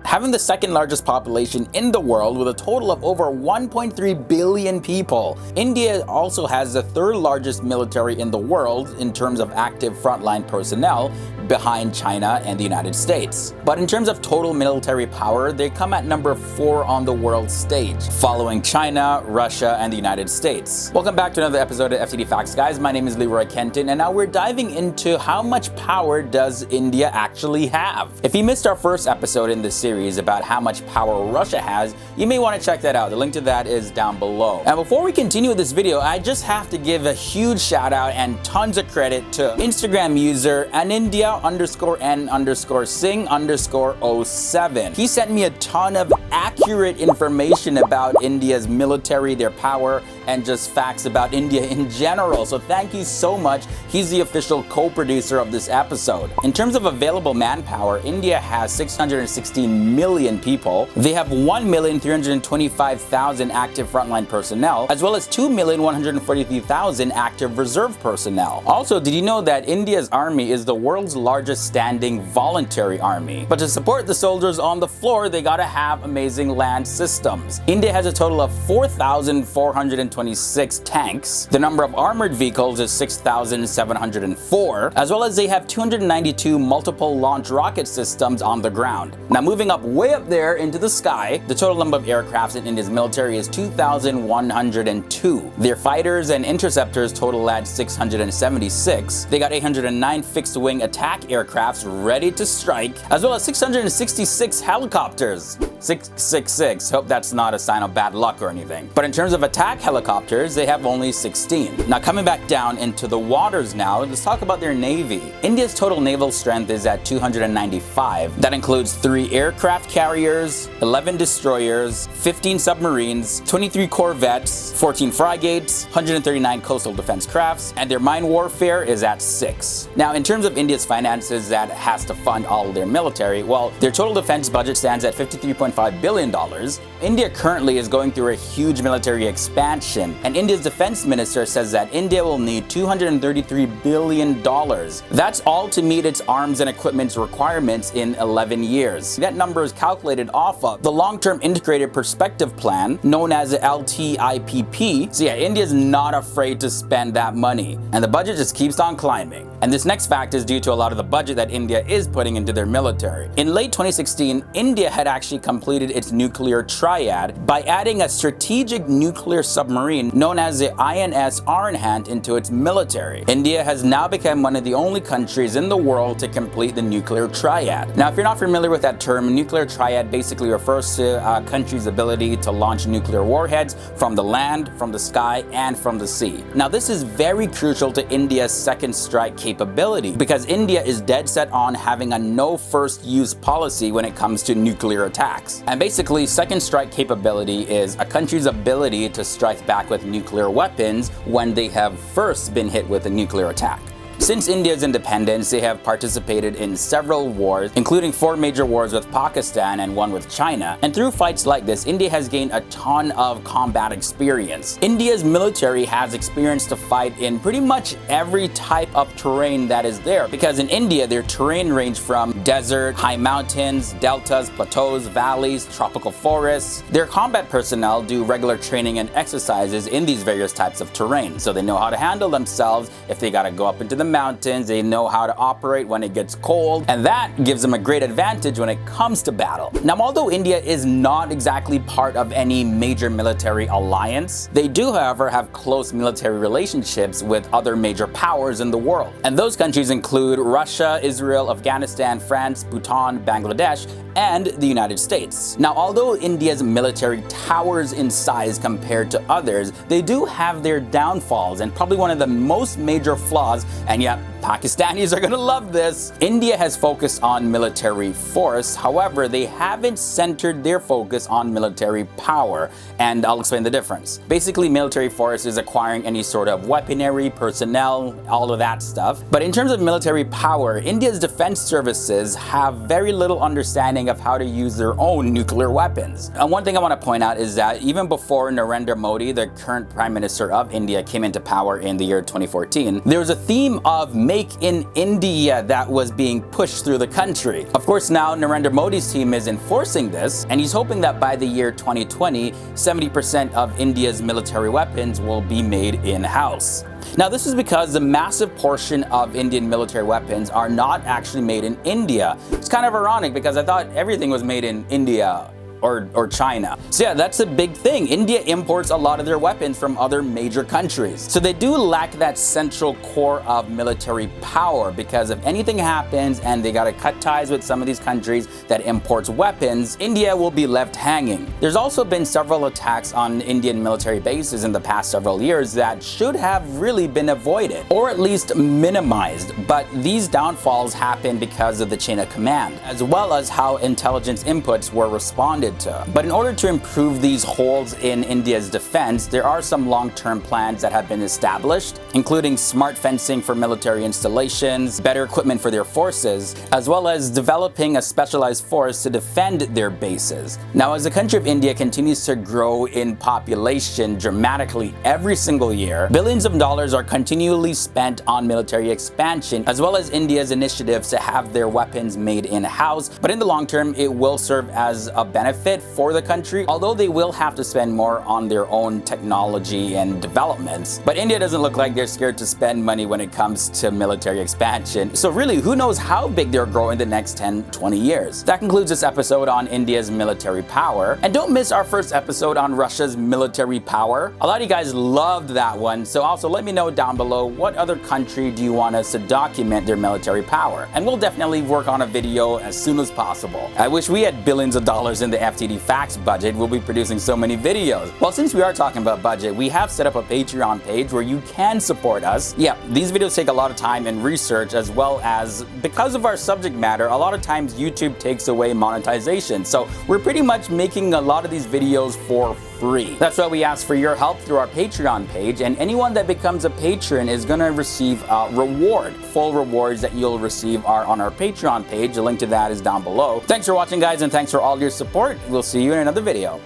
Having the second largest population in the world with a total of over 1.3 billion people, India also has the third largest military in the world in terms of active frontline personnel, behind China and the United States. But in terms of total military power, they come at number 4 on the world stage, following China, Russia, and the United States. Welcome back to another episode of FTD Facts, guys. My name is Leroy Kenton, and now we're diving into how much power does India actually have. If you missed our first episode in this series about how much power Russia has, you may want to check that out. The link to that is down below. And before we continue with this video, I just have to give a huge shout out and tons of credit to Instagram user Anindia_N_Sing_07. He sent me a ton of accurate information about India's military, their power, and just facts about India in general. So thank you so much. He's the official co-producer of this episode. In terms of available manpower, India has 616 million people. They have 1,325,000 active frontline personnel, as well as 2,143,000 active reserve personnel. Also, did you know that India's army is the world's largest standing voluntary army? But to support the soldiers on the floor, they gotta have amazing land systems. India has a total of 4,426 tanks. The number of armored vehicles is 6,704, as well as they have 292 multiple launch rocket systems on the ground. Now moving up way up there into the sky, the total number of aircrafts in India's military is 2,102. Their fighters and interceptors total at 676. They got 809 fixed-wing attack aircrafts ready to strike, as well as 666 helicopters. 666. Hope that's not a sign of bad luck or anything. But in terms of attack helicopters, they have only 16. Now coming back down into the waters now, let's talk about their navy. India's total naval strength is at 295. That includes 3 aircraft carriers, 11 destroyers, 15 submarines, 23 corvettes, 14 frigates, 139 coastal defense crafts, and their mine warfare is at 6. Now in terms of India's finances that has to fund all of their military, well, their total defense budget stands at $53.5 billion. India currently is going through a huge military expansion, and India's defense minister says that India will need $233 billion. That's all to meet its arms and equipment requirements in 11 years. That number is calculated off of the long-term integrated perspective plan, known as the LTIPP. So yeah, India's not afraid to spend that money, and the budget just keeps on climbing. And this next fact is due to a lot of the budget that India is putting into their military. In late 2016, India had actually completed its nuclear triad by adding a strategic nuclear submarine known as the INS Arnhant into its military. India has now become one of the only countries in the world to complete the nuclear triad. Now, if you're not familiar with that term, nuclear triad basically refers to a country's ability to launch nuclear warheads from the land, from the sky, and from the sea. Now, this is very crucial to India's second strike capability because India is dead set on having a no first use policy when it comes to nuclear attacks. And basically, second strike capability is a country's ability to strike back with nuclear weapons when they have first been hit with a nuclear attack. Since India's independence, they have participated in several wars, including 4 major wars with Pakistan and 1 with China. And through fights like this, India has gained a ton of combat experience. India's military has experience to fight in pretty much every type of terrain that is there, because in India, their terrain range from desert, high mountains, deltas, plateaus, valleys, tropical forests. Their combat personnel do regular training and exercises in these various types of terrain, so they know how to handle themselves if they gotta go up into the mountains. They know how to operate when it gets cold, and that gives them a great advantage when it comes to battle. Now, although India is not exactly part of any major military alliance, they do, however, have close military relationships with other major powers in the world. And those countries include Russia, Israel, Afghanistan, France, Bhutan, Bangladesh, and the United States. Now, although India's military towers in size compared to others, they do have their downfalls, and probably one of the most major flaws, and yeah, Pakistanis are gonna love this. India has focused on military force, however, they haven't centered their focus on military power, and I'll explain the difference. Basically, military force is acquiring any sort of weaponry, personnel, all of that stuff. But in terms of military power, India's defense services have very little understanding of how to use their own nuclear weapons. And one thing I want to point out is that even before Narendra Modi, the current Prime Minister of India, came into power in the year 2014, there was a theme of Make in India that was being pushed through the country. Of course, now Narendra Modi's team is enforcing this, and he's hoping that by the year 2020, 70% of India's military weapons will be made in-house. Now, this is because the massive portion of Indian military weapons are not actually made in India. It's kind of ironic because I thought everything was made in India or China. So yeah, that's a big thing. India imports a lot of their weapons from other major countries. So they do lack that central core of military power, because if anything happens and they gotta cut ties with some of these countries that imports weapons, India will be left hanging. There's also been several attacks on Indian military bases in the past several years that should have really been avoided, or at least minimized, but these downfalls happened because of the chain of command, as well as how intelligence inputs were responded to. But in order to improve these holes in India's defense, there are some long-term plans that have been established, including smart fencing for military installations, better equipment for their forces, as well as developing a specialized force to defend their bases. Now, as the country of India continues to grow in population dramatically every single year, billions of dollars are continually spent on military expansion, as well as India's initiatives to have their weapons made in-house. But in the long term, it will serve as a benefit for the country, although they will have to spend more on their own technology and developments. But India doesn't look like they're scared to spend money when it comes to military expansion. So really, who knows how big they'll grow in the next 10-20 years. That concludes this episode on India's military power. And don't miss our first episode on Russia's military power. A lot of you guys loved that one, so also let me know down below what other country do you want us to document their military power. And we'll definitely work on a video as soon as possible. I wish we had billions of dollars in the FTD Facts budget. We'll be producing so many videos. Well, since we are talking about budget, we have set up a Patreon page where you can support us. Yeah, these videos take a lot of time and research, as well as, because of our subject matter, a lot of times YouTube takes away monetization. So we're pretty much making a lot of these videos for free. That's why we ask for your help through our Patreon page, and anyone that becomes a patron is going to receive a reward. Full rewards that you'll receive are on our Patreon page. The link to that is down below. Thanks for watching, guys, and thanks for all your support. We'll see you in another video.